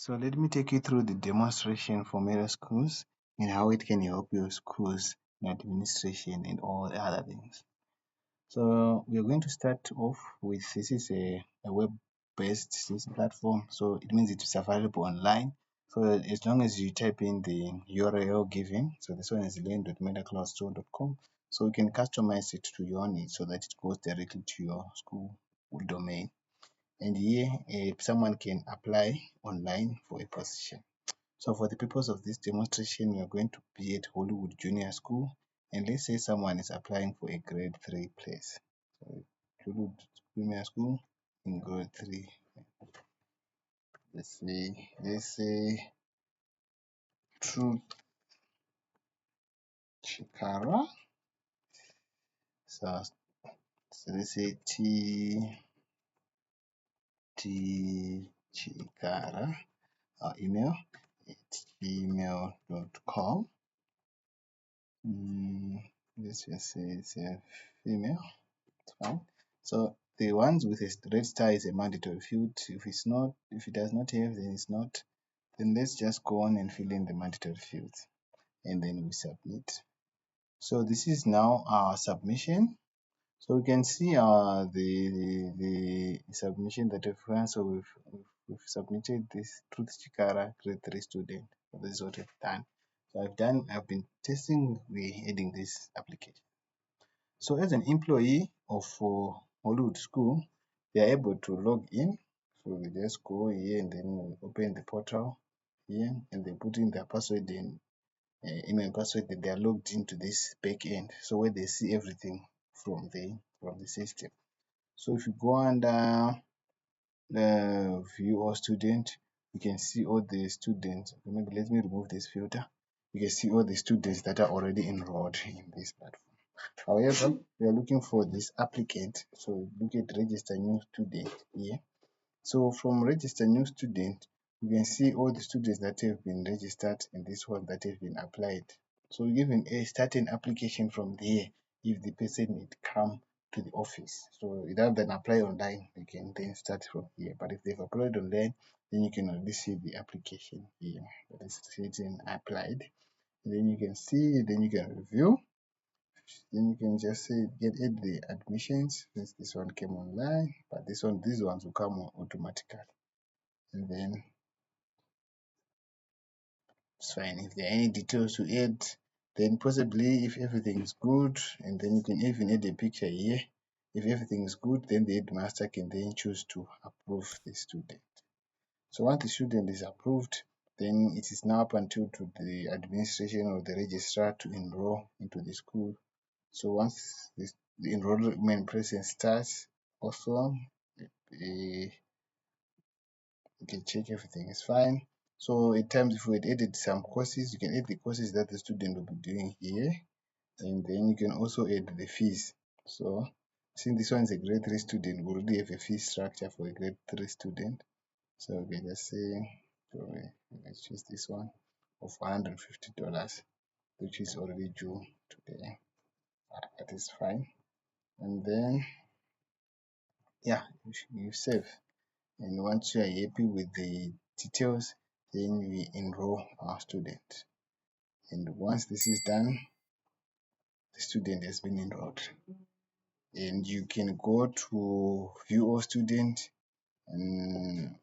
So let me take you through the demonstration for MetaSchools and how it can help your schools in administration and all the other things. So we are going to start off with this is a web-based platform. So it means it is available online. So as long as you type in the URL given, so this one is lane.metaclassstore.com. So you can customize it to your needs so that it goes directly to your school domain. And here someone can apply online for a position. So for the purpose of this demonstration, we are going to be at Hollywood Junior School, and let's say someone is applying for a grade 3 place. So Hollywood Junior School in grade 3. Let's say Truth Chikara. So let's say T Chikara, our email at gmail.com. Let's just say it's a female. It's fine. So the ones with a red star is a mandatory field. If it does not have, then it's not. Then let's just go on and fill in the mandatory fields, and then we submit. So this is now our submission. So we can see the submission that we've done. So we've submitted this Truth Chikara grade 3 student. So this is what we've done. So I've been testing, we're adding this application. So as an employee of Hollywood School, they are able to log in. So we just go here and then open the portal here, and they put in their password and email password, that they are logged into this back end. So where they see everything from the system. So if you go under view all student, you can see all the students. Maybe let me remove this filter. You can see all the students that are already enrolled in this platform. However, we are looking for this applicant. So look at register new student here. So from register new student, you can see all the students that have been registered and this one that have been applied. So even start an application from there if the person need come to the office. So rather than apply online, you can then start from here. But if they've applied online, then you can only see the application here. That is written applied. And then you can see, then you can review. Then you can just say get the admissions since this one came online, but these ones will come automatically. And then it's fine. If there are any details to add, then possibly if everything is good, and then you can even add a picture here. If everything is good, then the headmaster can then choose to approve the student. So once the student is approved, then it is now up until to the administration or the registrar to enroll into the school. So once the enrollment process starts, also you can check everything is fine. So at times, if we had added some courses, you can add the courses that the student will be doing here, and then you can also add the fees. So since this one is a grade 3 student, we already have a fee structure for a grade 3 student. So we can just say, so let's choose this one of $150, which is already due today. That is fine. And then yeah, you save. And once you are happy with the details, then we enroll our student. And once this is done, the student has been enrolled. And you can go to view all student, and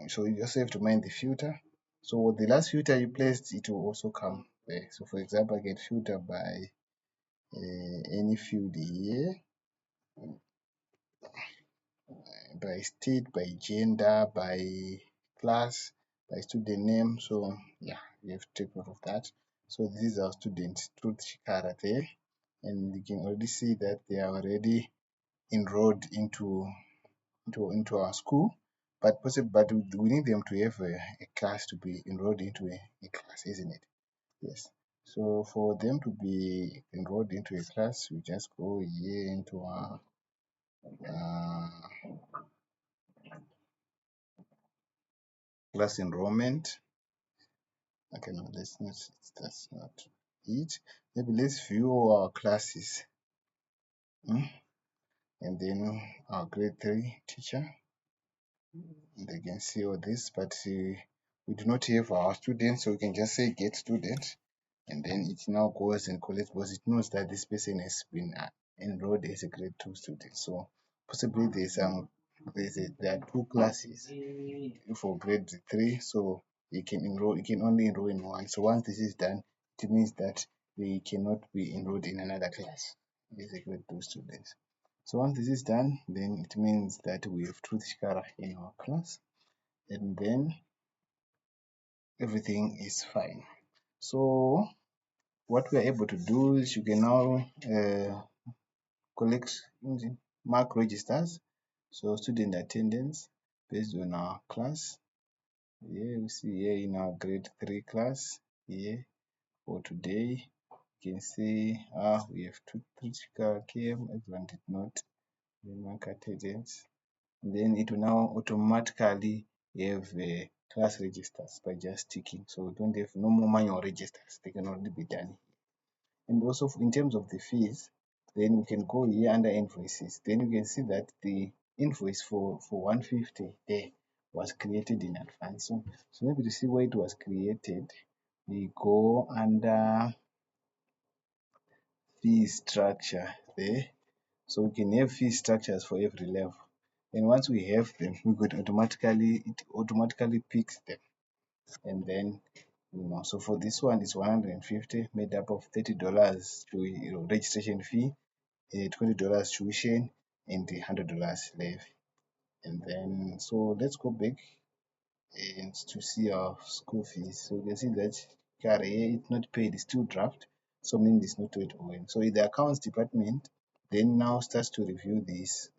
so you just have to mind the filter. So the last filter you placed, it will also come there. So for example, I can filter by any field here, by state, by gender, by class, by student name. So yeah, you have to take note of that. So these are students, Truth Shikara there, and you can already see that they are already enrolled into our school. But we need them to have a class to be enrolled into a class, isn't it? Yes. So for them to be enrolled into a class, we just go here into our class enrollment. Okay, no, that's not it. Maybe let's view our classes. And then our grade 3 teacher. And they can see all this, but we we do not have our students, so we can just say get student, and then it now goes and collects because it knows that this person has been enrolled as a grade 2 student. So possibly there are two classes for grade 3, so you can only enroll in one. So once this is done, it means that they cannot be enrolled in another class as a grade 2 student. So once this is done, then it means that we have truth shikara in our class, and then everything is fine. So what we are able to do is you can now collect mark registers, so student attendance based on our class. Here we see here in our grade 3 class, here for today, you can see we have two critical came, everyone did not mark attendance. And then it will now automatically have class registers by just ticking. So we don't have no more manual registers, they can only be done. And also in terms of the fees, then we can go here under invoices. Then you can see that the invoice for 150 there was created in advance. So maybe to see where it was created, we go under fee structure there. So we can have fee structures for every level. And once we have them, we could it automatically picks them. And then so for this one it's 150, made up of $30 to registration fee, $20 tuition, and the $100 levy. And then so let's go back and to see our school fees. So you can see that carry it's not paid, it's still draft, so meaning it's not yet owing. So in the accounts department then now starts to review these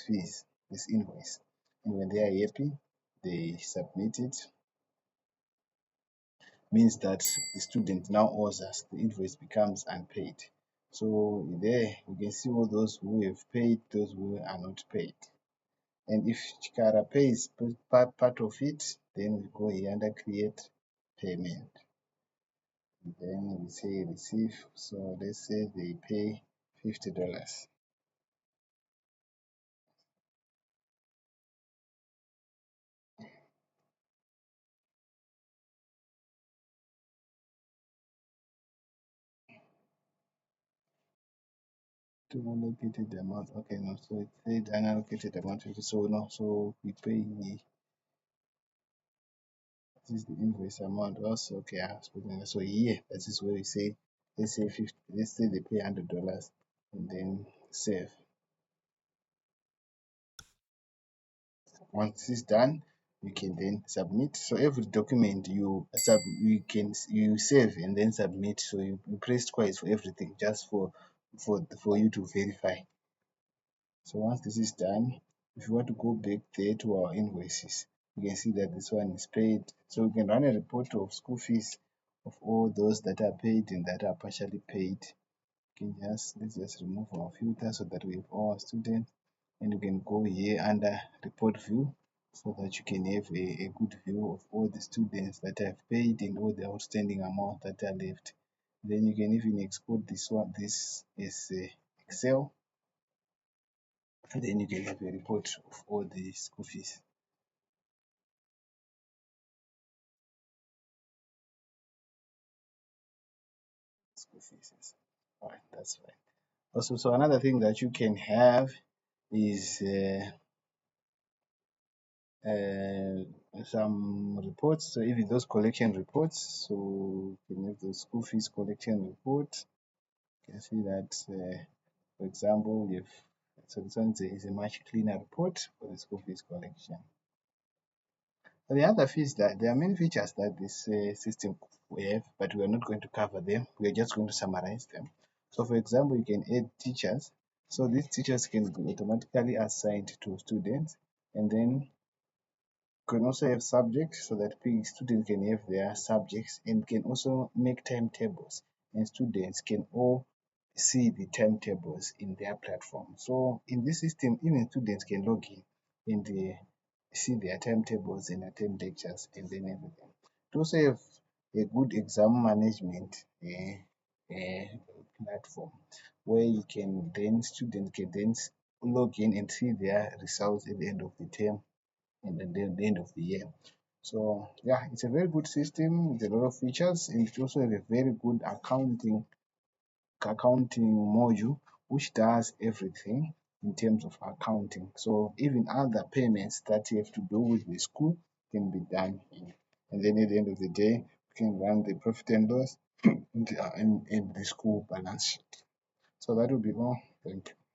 fees, this invoice. And when they are happy, they submit it, means that the student now owes us, the invoice becomes unpaid. So there you can see all those who have paid, those who are not paid. And if Chikara pays part of it, then we go here under create payment. And then we say receive. So let's say they pay $50. To unallocated amount. Okay, no, so it said unallocated amount. So no, so we pay this is the invoice amount also. Okay, I have spoken. So here, that is where we say, let's say 50, let's say they pay $100 and then save. Once this is done, you can then submit. So every document you save and then submit. So you press twice for everything, just for you to verify. So once this is done, if you want to go back there to our invoices, you can see that this one is paid. So we can run a report of school fees of all those that are paid and that are partially paid. You can let's just remove our filter so that we have all our students, and you can go here under report view so that you can have a good view of all the students that have paid and all the outstanding amount that are left. Then you can even export this is Excel, and then you can have a report of all the school fees. Yes. All right, that's fine. Also, so another thing that you can have is some reports. So even those collection reports, so you can have the school fees collection report. You can see that, for example, if so this one is a much cleaner report for the school fees collection. The other fees that there are many features that this system we have, but we are not going to cover them. We are just going to summarize them. So, for example, you can add teachers. So these teachers can be automatically assigned to students, and then can also have subjects so that students can have their subjects, and can also make timetables, and students can all see the timetables in their platform. So in this system, even students can log in and see their timetables and attend lectures and then everything. To also have a good exam management platform where you can then students can then log in and see their results at the end of the term and at the end of the year. So yeah, it's a very good system with a lot of features, and it's also a very good accounting module which does everything in terms of accounting. So even other payments that you have to do with the school can be done here. And then at the end of the day, you can run the profit and loss in the school balance sheet. So that would be all. Thank you.